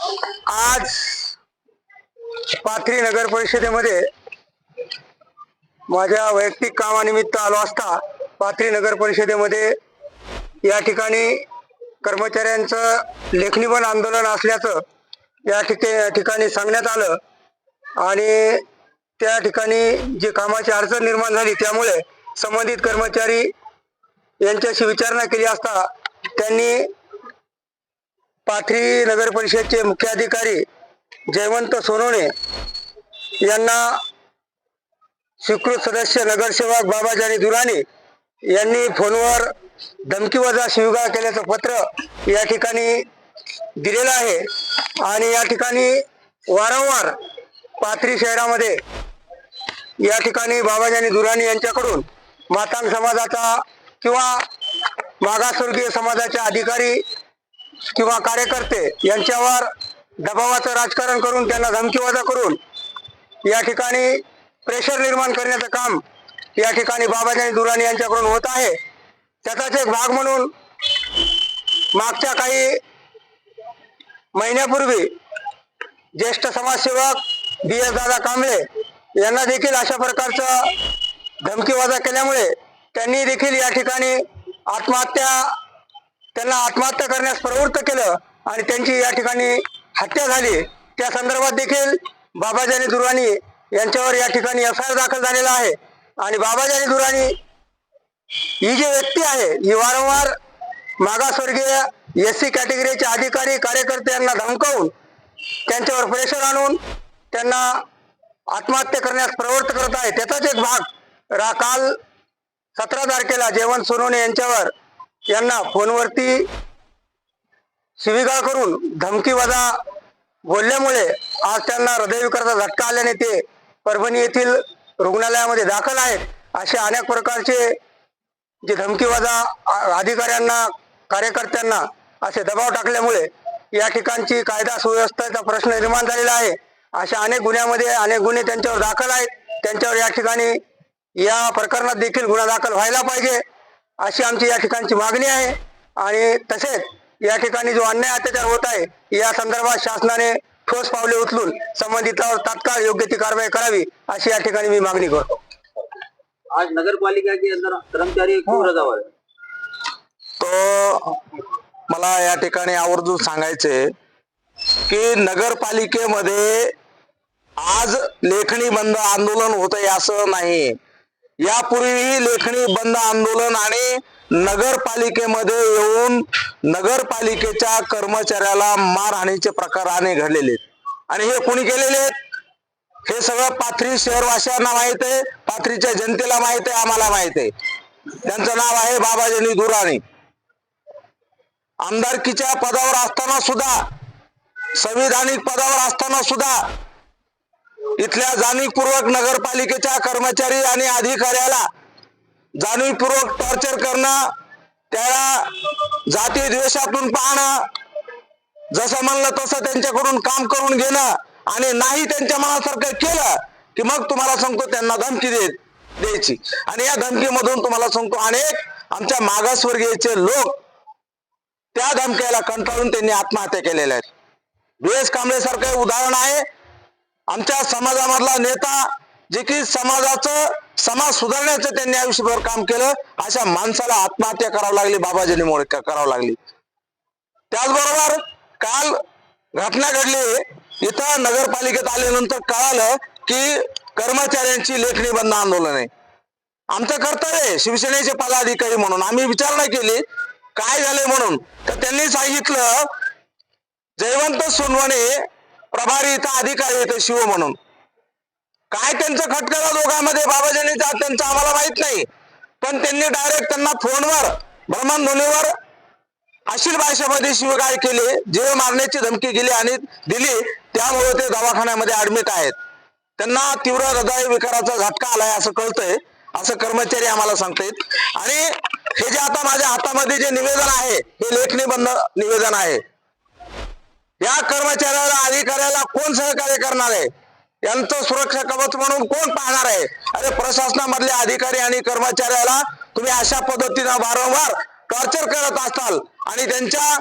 आज पाथरी नगर परिषदेमध्ये माझ्या वैयक्तिक कामानिमित्त आलो असता पाथरी नगर परिषदेमध्ये या ठिकाणी कर्मचाऱ्यांचं लेखणी बंद आंदोलन असल्याचं या ठिकाणी सांगण्यात आलं आणि त्या ठिकाणी जी कामाची अडचण निर्माण झाली त्यामुळे संबंधित कर्मचारी यांच्याशी विचारणा केली असता त्यांनी पाथरी नगर परिषदेचे मुख्याधिकारी जयवंत सोनवणे यांना स्वीकृत सदस्य नगरसेवक बाबाजानी दुराणी यांनी फोनवर धमकीवजा शिवीगाळ केल्याचं पत्र या ठिकाणी दिलेलं आहे आणि या ठिकाणी वारंवार पाथरी शहरामध्ये या ठिकाणी बाबाजानी दुराणी यांच्याकडून मातांग समाजाचा किंवा मागासवर्गीय समाजाचे अधिकारी किंवा कार्यकर्ते यांच्यावर दबावाचं राजकारण करून त्यांना धमकीवजा करून या ठिकाणी प्रेशर निर्माण करण्याचं काम या ठिकाणी बाबाजानी दुराणी यांच्याकडून होत आहे। त्याचाच एक भाग म्हणून मागच्या काही महिन्यापूर्वी ज्येष्ठ समाजसेवक DS दादा कांबळे यांना देखील अशा प्रकारचा धमकीवजा केल्यामुळे त्यांनी देखील या ठिकाणी त्यांना आत्महत्या करण्यास प्रवृत्त केलं आणि त्यांची या ठिकाणी हत्या झाली। त्या संदर्भात देखील बाबाजानी दुराणी यांच्यावर या ठिकाणी FIR दाखल झालेला आहे आणि बाबाजानी दुराणी ही जी व्यक्ती आहे ही वारंवार मागासवर्गीय SC कॅटेगरीचे अधिकारी कार्यकर्ते यांना धमकावून त्यांच्यावर प्रेशर आणून त्यांना आत्महत्या करण्यास प्रवृत्त करत आहे। त्याचाच एक भाग काल 17 तारखेला जयवंत सोनवणे यांना फोनवरती शिवीगाळ करून धमकीवजा बोलल्यामुळे आज त्यांना हृदयविकाराचा झटका आल्याने ते परभणी येथील रुग्णालयामध्ये दाखल आहेत। असे अनेक प्रकारचे जे धमकीवजा अधिकाऱ्यांना कार्यकर्त्यांना असे दबाव टाकल्यामुळे या ठिकाणची कायदा सुव्यवस्थेचा प्रश्न निर्माण झालेला आहे। अशा अनेक गुन्ह्यामध्ये अनेक गुन्हे त्यांच्यावर दाखल आहेत। त्यांच्यावर या ठिकाणी या प्रकरणात देखील गुन्हा दाखल व्हायला पाहिजे अशी आमची या ठिकाणची मागणी आहे आणि तसेच या ठिकाणी जो अन्याय अत्याचार होत आहे या संदर्भात शासनाने ठोस पावले उचलून संबंधितांवर तात्काळ योग्य ती कारवाई करावी अशी या ठिकाणी मी मागणी करतो। आज नगरपालिका के अंदर कर्मचारी क्यों रजा हुआ है? तो मला या ठिकाणी आवर्जून सांगायचे की नगरपालिकेमध्ये आज लेखणी बंद आंदोलन होतंय असं नाही। यापूर्वीही लेखणी बंद आंदोलन आणि नगरपालिकेमध्ये येऊन नगरपालिकेच्या कर्मचाऱ्याला मारहाणीचे प्रकार अनेक घडलेले आणि हे कोणी केलेले आहेत हे सगळं पाथरी शहरवासियांना माहित आहे, पाथरीच्या जनतेला माहित आहे, आम्हाला माहित आहे। त्यांचं नाव आहे बाबाजानी दुराणी। आमदारकीच्या पदावर असताना सुद्धा संविधानिक पदावर असताना सुद्धा इथल्या जाणीवपूर्वक नगरपालिकेच्या कर्मचारी आणि अधिकाऱ्याला जाणीवपूर्वक टॉर्चर करणं, त्याला जाती द्वेषातून पाहणं, जसं म्हणलं तसं त्यांच्याकडून काम करून घेणं आणि नाही त्यांच्या मनासारखं केलं की मग तुम्हाला सांगतो त्यांना धमकी द्यायची आणि या धमकीमधून तुम्हाला सांगतो अनेक आमच्या मागासवर्गीयचे लोक त्या धमक्याला कंटाळून त्यांनी आत्महत्या केलेल्या आहेत। DS कांबळे सारखं उदाहरण आहे। आमच्या समाजामधला नेता जे की समाज सुधारण्याचं त्यांनी आयुष्यभर काम केलं अशा माणसाला आत्महत्या करावी लागली, बाबाजानीमुळे करावं लागली। त्याचबरोबर काल घटना घडली इथं नगरपालिकेत आल्यानंतर कळालं की कर्मचाऱ्यांची लेखणी बंद आंदोलन आहे। आमचं कर्तव्य आहे शिवसेनेचे पदाधिकारी म्हणून आम्ही विचारणा केली काय झाले म्हणून, तर त्यांनी सांगितलं जयवंत सोनवणे प्रभारी इथं अधिकारी इथं शिव म्हणून काय त्यांचं खटकला दोघांमध्ये बाबाजानीचा त्यांचं आम्हाला माहित नाही, पण त्यांनी डायरेक्ट त्यांना फोनवर भ्रमणध्वनीवर अश्लील भाषेमध्ये शिवीगाळ केली, जीव मारण्याची धमकी दिली आणि त्यामुळे ते दवाखान्यामध्ये ऍडमिट आहेत। त्यांना तीव्र हृदय विकाराचा झटका आलाय असं कळतंय, असं कर्मचारी आम्हाला सांगतायत। आणि हे जे आता माझ्या हातामध्ये जे निवेदन आहे हे लेखणी बंद निवेदन आहे। या कर्मचाऱ्याला अधिकाऱ्याला कोण सहकार्य करणार आहे, यांचं सुरक्षा कवच म्हणून कोण पाहणार आहे? अरे प्रशासनामधले अधिकारी आणि कर्मचाऱ्याला तुम्ही अशा पद्धतीनं वारंवार टॉर्चर करत असाल आणि त्यांच्या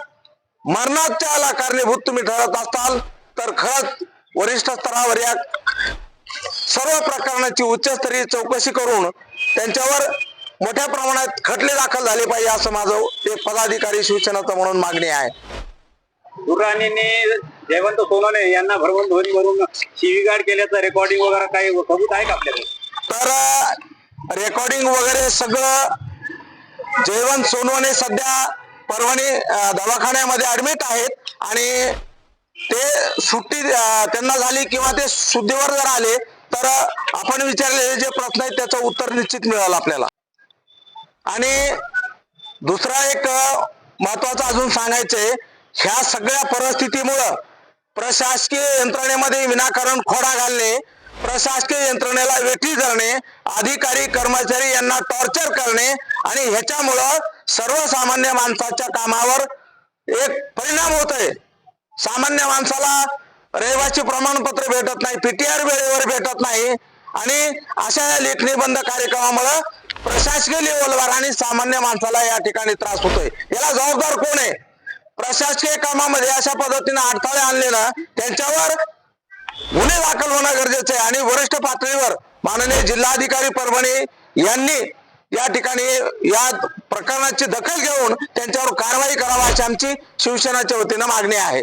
मरणाच्याला कारणीभूत तुम्ही ठरत असाल तर खरंच वरिष्ठ स्तरावर या सर्व प्रकरणाची उच्चस्तरीय चौकशी करून त्यांच्यावर मोठ्या प्रमाणात खटले दाखल झाले पाहिजे असं माझं एक पदाधिकारी शिवसेनेचा म्हणून मागणी आहे. दुर्राणीने जयवंत सोनवणे यांना भरवून ध्वनीवरून शिवीगाळ केल्याचं रेकॉर्डिंग वगैरे काही सबूत आहे का आपल्याकडे? तर रेकॉर्डिंग वगैरे सगळं जयवंत सोनवणे सध्या परभणी दवाखान्यामध्ये ऍडमिट आहेत आणि ते सुट्टी त्यांना झाली किंवा ते शुद्धीवर जर आले तर आपण विचारलेले जे प्रश्न आहेत त्याचं उत्तर निश्चित मिळेल आपल्याला. आणि दुसरा एक महत्वाचं अजून सांगायचंय, ह्या सगळ्या परिस्थितीमुळं प्रशासकीय यंत्रणेमध्ये विनाकारण खोडा घालणे, प्रशासकीय यंत्रणेला वेठी धरणे, अधिकारी कर्मचारी यांना टॉर्चर करणे आणि ह्याच्यामुळं सर्वसामान्य माणसाच्या कामावर एक परिणाम होत आहे. सामान्य माणसाला रहिवासी प्रमाणपत्र भेटत नाही, पीटीआर वेळेवर भेटत नाही आणि अशा या लेखणी बंद कार्यक्रमामुळे प्रशासकीय लेवलवर आणि सामान्य माणसाला या ठिकाणी त्रास होतोय. याला जबाबदार कोण आहे? प्रशासकीय कामामध्ये अशा पद्धतीने अडथळे आणले ना त्यांच्यावर गुन्हे दाखल होणं गरजेचं आहे आणि वरिष्ठ पातळीवर माननीय जिल्हाधिकारी परभणी यांनी या ठिकाणी या प्रकरणाची दखल घेऊन त्यांच्यावर कारवाई करावी अशी आमची शिवसेनेच्या वतीनं मागणी आहे.